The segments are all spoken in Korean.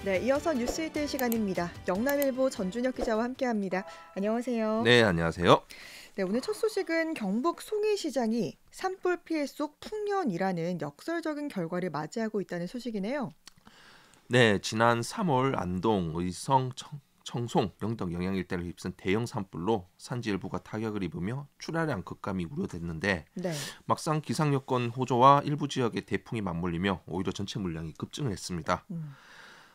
네, 이어서 뉴스이트 시간입니다. 영남일보 전준혁 기자와 함께합니다. 안녕하세요. 네, 안녕하세요. 네, 오늘 첫 소식은 경북 송이시장이 산불 피해 속 풍년이라는 역설적인 결과를 맞이하고 있다는 소식이네요. 네, 지난 3월 안동, 의성, 청송, 영덕 영양 일대를 휩쓴 대형 산불로 산지 일부가 타격을 입으며 출하량 급감이 우려됐는데 네, 막상 기상 여건 호조와 일부 지역의 대풍이 맞물리며 오히려 전체 물량이 급증을 했습니다. 음,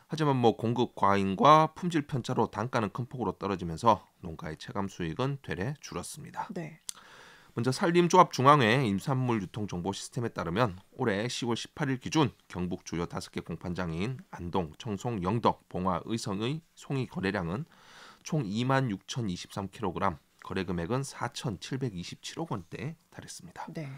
하지만 공급 과잉과 품질 편차로 단가는 큰 폭으로 떨어지면서 농가의 체감 수익은 되레 줄었습니다. 네, 먼저 산림조합중앙회 임산물 유통 정보 시스템에 따르면 올해 10월 18일 기준 경북 주요 5개 공판장인 안동, 청송, 영덕, 봉화, 의성의 송이 거래량은 총 26,023kg, 거래 금액은 4,727억 원대에 달했습니다. 네.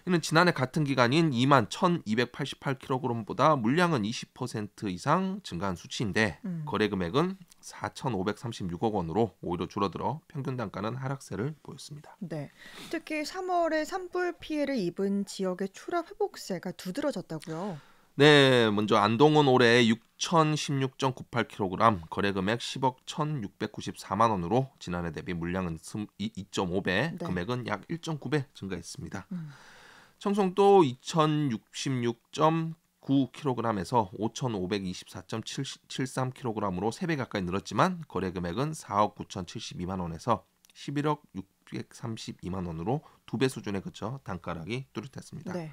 이는 지난해 같은 기간인 21,288kg보다 물량은 20% 이상 증가한 수치인데 음, 거래 금액은 4,536억 원으로 오히려 줄어들어 평균 단가는 하락세를 보였습니다. 네. 특히 3월에 산불 피해를 입은 지역의 출하 회복세가 두드러졌다고요. 네, 먼저 안동은 올해 6,016.98kg, 거래 금액 10억 1,694만 원으로 지난해 대비 물량은 2.5배, 네, 금액은 약 1.9배 증가했습니다. 음, 청송도 2,066.9kg에서 5,524.73kg으로 3배 가까이 늘었지만 거래 금액은 4억 9,072만 원에서 11억 632만 원으로 2배 수준에 그쳐 단가락이 뚜렷했습니다. 네,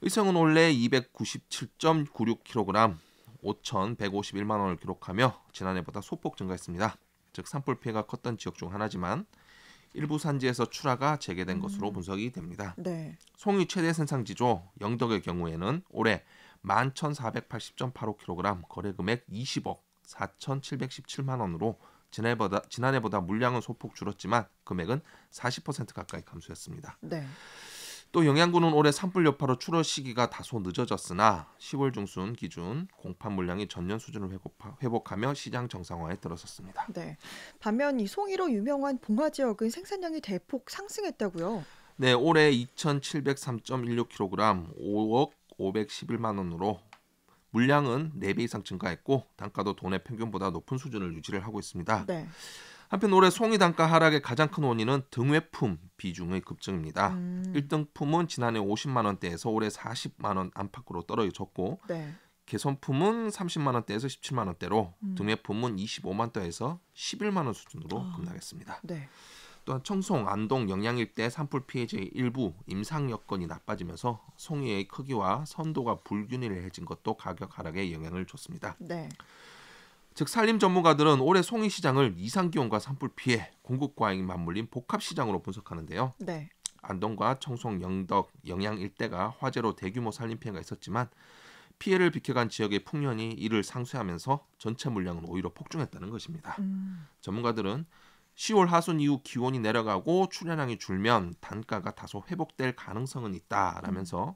의성은 원래 297.96kg, 5,151만 원을 기록하며 지난해보다 소폭 증가했습니다. 즉 산불 피해가 컸던 지역 중 하나지만 일부 산지에서 출하가 재개된 것으로 음, 분석이 됩니다. 네, 송이 최대 생산지조 영덕의 경우에는 올해 11,480.85kg, 거래 금액 20억 4,717만 원으로 지난해보다 물량은 소폭 줄었지만 금액은 40% 가까이 감소했습니다. 네. 또 영양군은 올해 산불 여파로 출하 시기가 다소 늦어졌으나 10월 중순 기준 공판 물량이 전년 수준을 회복하며 시장 정상화에 들어섰습니다. 네. 반면 이 송이로 유명한 봉화 지역은 생산량이 대폭 상승했다고요. 네, 올해 2,703.16kg, 5억 511만 원으로 물량은 4배 이상 증가했고 단가도 도내 평균보다 높은 수준을 유지를 하고 있습니다. 네. 한편 올해 송이 단가 하락의 가장 큰 원인은 등외품 비중의 급증입니다. 음, 1등품은 지난해 50만 원대에서 올해 40만 원 안팎으로 떨어졌고 네. 개선품은 30만 원대에서 17만 원대로 음, 등외품은 25만 원대에서 11만 원 수준으로 아, 급락했습니다. 네. 또한 청송, 안동, 영양 일대 산불 피해지의 일부 임상 여건이 나빠지면서 송이의 크기와 선도가 불균일해진 것도 가격 하락에 영향을 줬습니다. 네. 즉 산림 전문가들은 올해 송이 시장을 이상 기온과 산불 피해, 공급 과잉이 맞물린 복합 시장으로 분석하는데요. 네. 안동과 청송, 영덕, 영양 일대가 화재로 대규모 산림 피해가 있었지만 피해를 비켜간 지역의 풍년이 이를 상쇄하면서 전체 물량은 오히려 폭증했다는 것입니다. 음, 전문가들은 10월 하순 이후 기온이 내려가고 출하량이 줄면 단가가 다소 회복될 가능성은 음. 있다라면서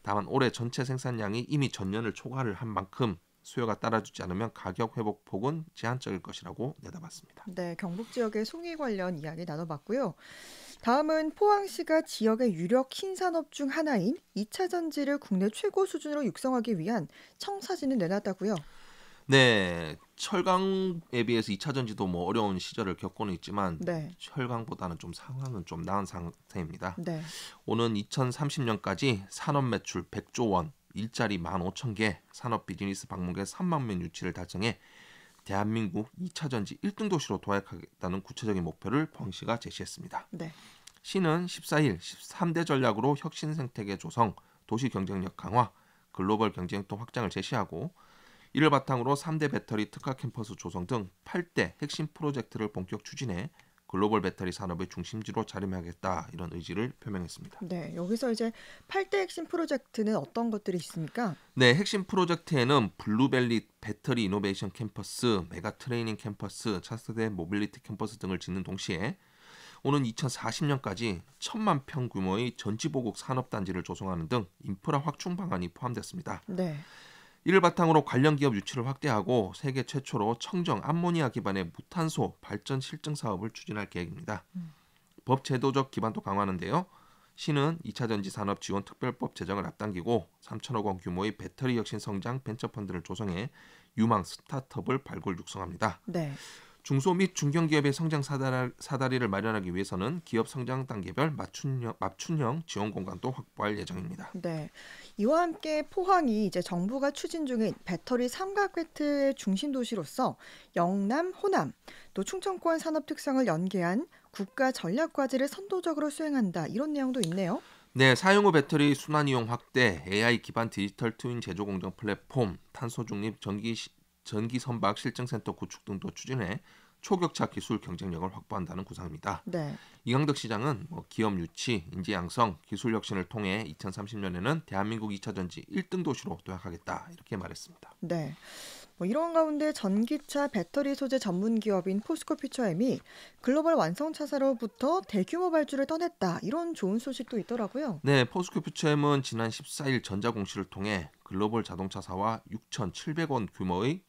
다만 올해 전체 생산량이 이미 전년을 초과를 한 만큼 수요가 따라주지 않으면 가격 회복 폭은 제한적일 것이라고 내다봤습니다. 네. 경북 지역의 송이 관련 이야기 나눠봤고요. 다음은 포항시가 지역의 유력 흰산업 중 하나인 2차 전지를 국내 최고 수준으로 육성하기 위한 청사진을 내놨다고요. 네, 철강에 비해서 2차 전지도 어려운 시절을 겪고는 있지만 네. 철강보다는 좀 상황은 좀 나은 상태입니다. 네. 오는 2030년까지 산업 매출 100조 원, 일자리 15,000개, 산업 비즈니스 방문객 3만 명 유치를 달성해 대한민국 2차 전지 1등 도시로 도약하겠다는 구체적인 목표를 포항시가 제시했습니다. 네. 시는 14일 13대 전략으로 혁신 생태계 조성, 도시 경쟁력 강화, 글로벌 경쟁력 확장을 제시하고 이를 바탕으로 3대 배터리 특화 캠퍼스 조성 등 8대 핵심 프로젝트를 본격 추진해 글로벌 배터리 산업의 중심지로 자리매하겠다 이런 의지를 표명했습니다. 네. 여기서 이제 8대 핵심 프로젝트는 어떤 것들이 있습니까? 네, 핵심 프로젝트에는 블루벨리 배터리 이노베이션 캠퍼스, 메가 트레이닝 캠퍼스, 차세대 모빌리티 캠퍼스 등을 짓는 동시에 오는 2040년까지 1,000만 평 규모의 전지보국 산업단지를 조성하는 등 인프라 확충 방안이 포함됐습니다. 네. 이를 바탕으로 관련 기업 유치를 확대하고 세계 최초로 청정 암모니아 기반의 무탄소 발전 실증 사업을 추진할 계획입니다. 음. 법 제도적 기반도 강화하는데요. 시는 2차 전지 산업 지원 특별법 제정을 앞당기고 3천억 원 규모의 배터리 혁신 성장 벤처 펀드를 조성해 유망 스타트업을 발굴 육성합니다. 네. 중소 및 중견기업의 성장 사다리를 마련하기 위해서는 기업 성장 단계별 맞춤형 지원 공간도 확보할 예정입니다. 네. 이와 함께 포항이 이제 정부가 추진 중인 배터리 삼각배트의 중심 도시로서 영남, 호남, 또 충청권 산업 특성을 연계한 국가 전략 과제를 선도적으로 수행한다. 이런 내용도 있네요. 네, 사용 후 배터리 순환 이용 확대, AI 기반 디지털 트윈 제조 공정 플랫폼, 탄소 중립 전기 선박 실증센터 구축 등도 추진해 초격차 기술 경쟁력을 확보한다는 구상입니다. 네. 이강덕 시장은 기업 유치, 인재 양성, 기술 혁신을 통해 2030년에는 대한민국 2차 전지 1등 도시로 도약하겠다 이렇게 말했습니다. 네. 이런 가운데 전기차 배터리 소재 전문 기업인 포스코 퓨처엠이 글로벌 완성차사로부터 대규모 발주를 떠냈다. 이런 좋은 소식도 있더라고요. 네, 포스코 퓨처엠은 지난 14일 전자공시를 통해 글로벌 자동차사와 6,700원 규모의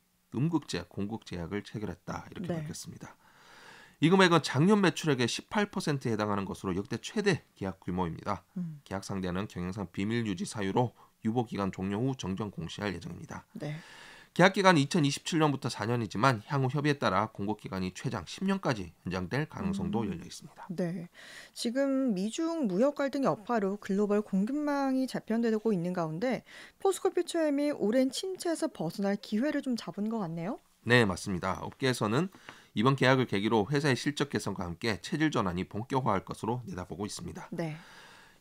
공급 계약을 체결했다 이렇게 네. 밝혔습니다. 이 금액은 작년 매출액의 18%에 해당하는 것으로 역대 최대 계약 규모입니다. 음. 계약 상대는 경영상 비밀 유지 사유로 유보 기간 종료 후 정정 공시할 예정입니다. 네. 계약 기간은 2027년부터 4년이지만 향후 협의에 따라 공급 기간이 최장 10년까지 연장될 가능성도 열려 있습니다. 네. 지금 미중 무역 갈등 여파로 글로벌 공급망이 재편되고 있는 가운데 포스코 퓨처엠이 오랜 침체에서 벗어날 기회를 좀 잡은 것 같네요. 네, 맞습니다. 업계에서는 이번 계약을 계기로 회사의 실적 개선과 함께 체질 전환이 본격화할 것으로 내다보고 있습니다. 네.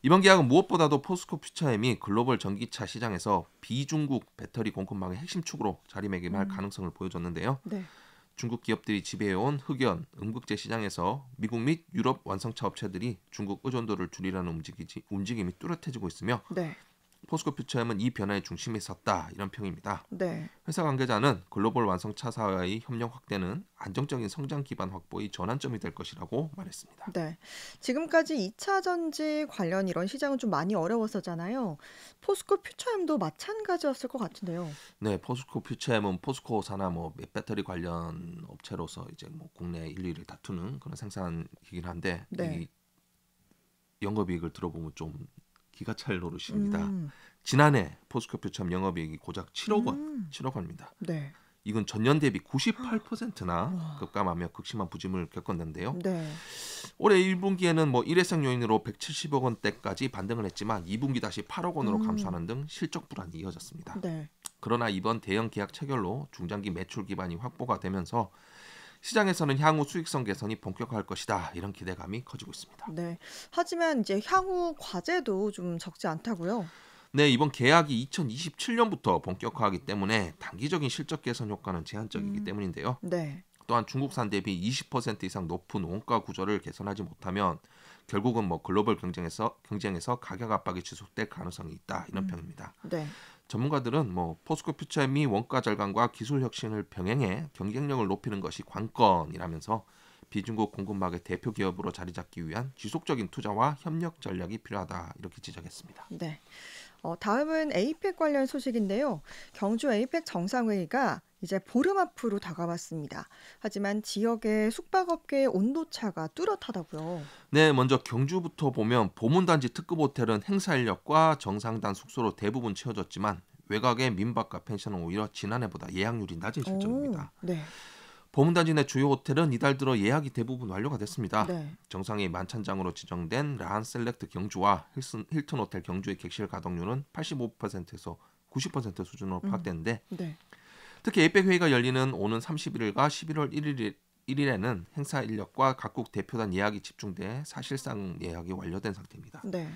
이번 계약은 무엇보다도 포스코 퓨처엠이 글로벌 전기차 시장에서 비중국 배터리 공급망의 핵심 축으로 자리매김할 음. 가능성을 보여줬는데요. 네. 중국 기업들이 지배해온 흑연, 음극재 시장에서 미국 및 유럽 완성차 업체들이 중국 의존도를 줄이려는 움직임이 뚜렷해지고 있으며 네. 포스코 퓨처엠은 이 변화의 중심에 섰다 이런 평입니다. 네. 회사 관계자는 글로벌 완성차사와의 협력 확대는 안정적인 성장 기반 확보의 전환점이 될 것이라고 말했습니다. 네. 지금까지 2차 전지 관련 이런 시장은 좀 많이 어려웠었잖아요. 포스코 퓨처엠도 마찬가지였을 것 같은데요. 네, 포스코 퓨처엠은 포스코사나 배터리 관련 업체로서 이제 국내 1위를 다투는 그런 생산이긴 한데 네. 이 영업이익을 들어보면 좀 기가 찰 노릇입니다. 음. 지난해 포스코 퓨처엠 영업이익이 고작 7억 원, 음. 7억 원입니다. 네. 이건 전년 대비 98%나 와. 급감하며 극심한 부진을 겪었는데요. 네. 올해 1분기에는 일회성 요인으로 170억 원대까지 반등을 했지만 2분기 다시 8억 원으로 음. 감소하는 등 실적 불안이 이어졌습니다. 네. 그러나 이번 대형 계약 체결로 중장기 매출 기반이 확보가 되면서 시장에서는 향후 수익성 개선이 본격화할 것이다 이런 기대감이 커지고 있습니다. 네. 하지만 이제 향후 과제도 좀 적지 않다고요. 네, 이번 계약이 2027년부터 본격화하기 때문에 단기적인 실적 개선 효과는 제한적이기 음. 때문인데요. 네. 또한 중국산 대비 20% 이상 높은 원가 구조를 개선하지 못하면 결국은 글로벌 경쟁에서 가격 압박이 지속될 가능성이 있다 이런 음. 평입니다. 네. 전문가들은 포스코 퓨처엠이 원가 절감과 기술 혁신을 병행해 경쟁력을 높이는 것이 관건이라면서 비중국 공급망의 대표 기업으로 자리 잡기 위한 지속적인 투자와 협력 전략이 필요하다 이렇게 지적했습니다. 네. 다음은 에이펙 관련 소식인데요. 경주 에이펙 정상회의가 이제 보름 앞으로 다가왔습니다. 하지만 지역의 숙박업계의 온도차가 뚜렷하다고요. 네, 먼저 경주부터 보면 보문단지 특급 호텔은 행사 인력과 정상단 숙소로 대부분 채워졌지만 외곽의 민박과 펜션은 오히려 지난해보다 예약률이 낮은 실정입니다. 네. 보문단지 내 주요 호텔은 이달 들어 예약이 대부분 완료가 됐습니다. 네. 정상회의 만찬장으로 지정된 라한 셀렉트 경주와 힐튼 호텔 경주의 객실 가동률은 85%에서 90% 수준으로 파악됐는데 네. 특히 에이펙 회의가 열리는 오는 31일과 11월 1일에는 행사 인력과 각국 대표단 예약이 집중돼 사실상 예약이 완료된 상태입니다. 네.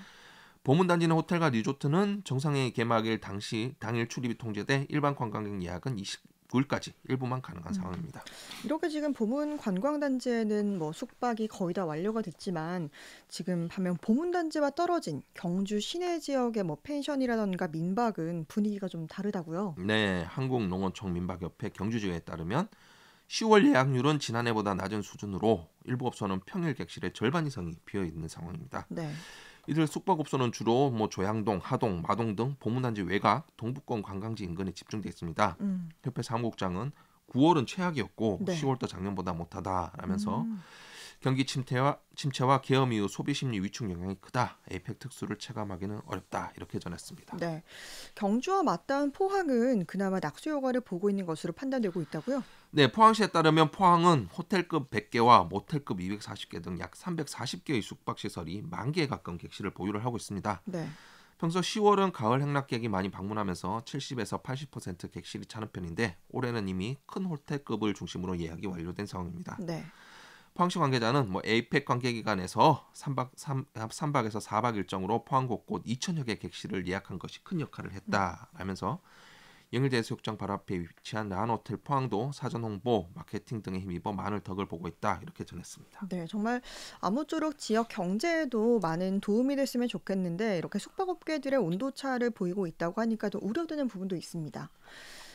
보문단지 내 호텔과 리조트는 정상회의 개막일 당일 출입이 통제돼 일반 관광객 예약은 29일까지 일부만 가능한 상황입니다. 이렇게 지금 보문 관광단지에는 숙박이 거의 다 완료가 됐지만 지금 반면 보문단지와 떨어진 경주 시내 지역의 펜션이라던가 민박은 분위기가 좀 다르다고요. 네, 한국농어촌 민박협회 경주지회에 따르면 10월 예약률은 지난해보다 낮은 수준으로 일부 업소는 평일 객실의 절반 이상이 비어 있는 상황입니다. 네. 이들 숙박업소는 주로 조양동, 하동, 마동 등 보문단지 외곽, 동북권 관광지 인근에 집중돼 있습니다. 음. 협회 사무국장은 9월은 최악이었고 네. 10월도 작년보다 못하다라면서 음. 경기 침체와 계엄 이후 소비 심리 위축 영향이 크다. 에이펙 특수를 체감하기는 어렵다. 이렇게 전했습니다. 네. 경주와 맞닿은 포항은 그나마 낙수 효과를 보고 있는 것으로 판단되고 있다고요? 네, 포항시에 따르면 포항은 호텔급 100개와 모텔급 240개 등 약 340개의 숙박시설이 10,000개에 가까운 객실을 보유를 하고 있습니다. 네. 평소 10월은 가을 행락객이 많이 방문하면서 70에서 80% 객실이 차는 편인데 올해는 이미 큰 호텔급을 중심으로 예약이 완료된 상황입니다. 네. 포항시 관계자는 에이펙 관계기관에서 3박에서 4박 일정으로 포항 곳곳 2,000여 개 객실을 예약한 것이 큰 역할을 했다라면서 영일대해수욕장 바로 앞에 위치한 나한호텔 포항도 사전 홍보, 마케팅 등에 힘입어 많은 덕을 보고 있다. 이렇게 전했습니다. 네, 정말 아무쪼록 지역 경제에도 많은 도움이 됐으면 좋겠는데 이렇게 숙박업계들의 온도차를 보이고 있다고 하니까 또 우려되는 부분도 있습니다.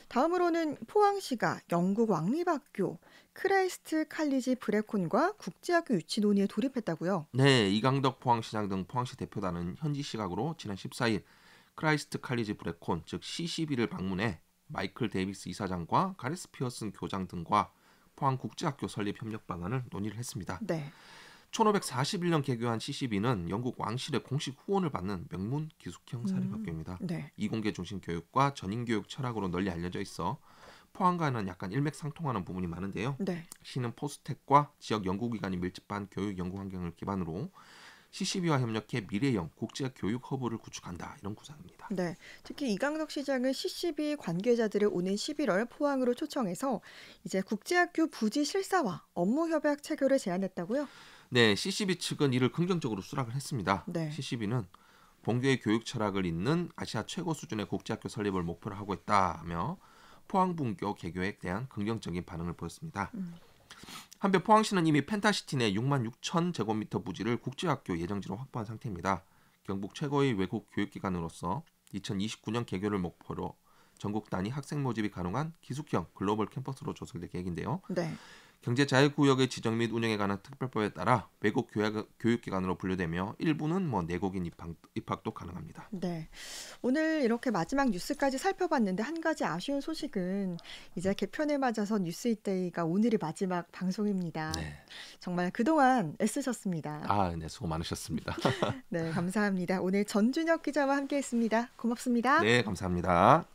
다음으로는 포항시가 영국 왕립학교 크라이스트 칼리지 브레콘과 국제학교 유치 논의에 돌입했다고요? 네, 이강덕 포항시장 등 포항시 대표단은 현지 시각으로 지난 14일 크라이스트 칼리지 브레콘 즉 CCB를 방문해 마이클 데이비스 이사장과 가레스 피어슨 교장 등과 포항국제학교 설립 협력 방안을 논의를 했습니다. 네. 1541년 개교한 CCB는 영국 왕실의 공식 후원을 받는 명문 기숙형 사립학교입니다. 네. 이공계 중심 교육과 전인교육 철학으로 널리 알려져 있어 포항과는 약간 일맥상통하는 부분이 많은데요. 네. 시는 포스텍과 지역 연구기관이 밀집한 교육 연구 환경을 기반으로 CCB와 협력해 미래형 국제 교육 허브를 구축한다. 이런 구상입니다. 네. 특히 이강덕 시장은 CCB 관계자들을 오는 11월 포항으로 초청해서 이제 국제학교 부지 실사와 업무 협약 체결을 제안했다고요? 네, CCB 측은 이를 긍정적으로 수락을 했습니다. 네. CCB는 본교의 교육 철학을 잇는 아시아 최고 수준의 국제학교 설립을 목표로 하고 있다며 포항분교 개교에 대한 긍정적인 반응을 보였습니다. 한편 포항시는 이미 펜타시티 내 6만 6천 제곱미터 부지를 국제학교 예정지로 확보한 상태입니다. 경북 최고의 외국 교육기관으로서 2029년 개교를 목표로 전국 단위 학생 모집이 가능한 기숙형 글로벌 캠퍼스로 조성될 계획인데요. 네. 경제자유구역의 지정 및 운영에 관한 특별법에 따라 외국 교육기관으로 분류되며 일부는 내국인 입학도 가능합니다. 네. 오늘 이렇게 마지막 뉴스까지 살펴봤는데 한 가지 아쉬운 소식은 이제 개편을 맞아서 뉴스잇데이가 오늘이 마지막 방송입니다. 네. 정말 그동안 애쓰셨습니다. 네, 수고 많으셨습니다. 네, 감사합니다. 오늘 전준혁 기자와 함께했습니다. 고맙습니다. 네, 감사합니다.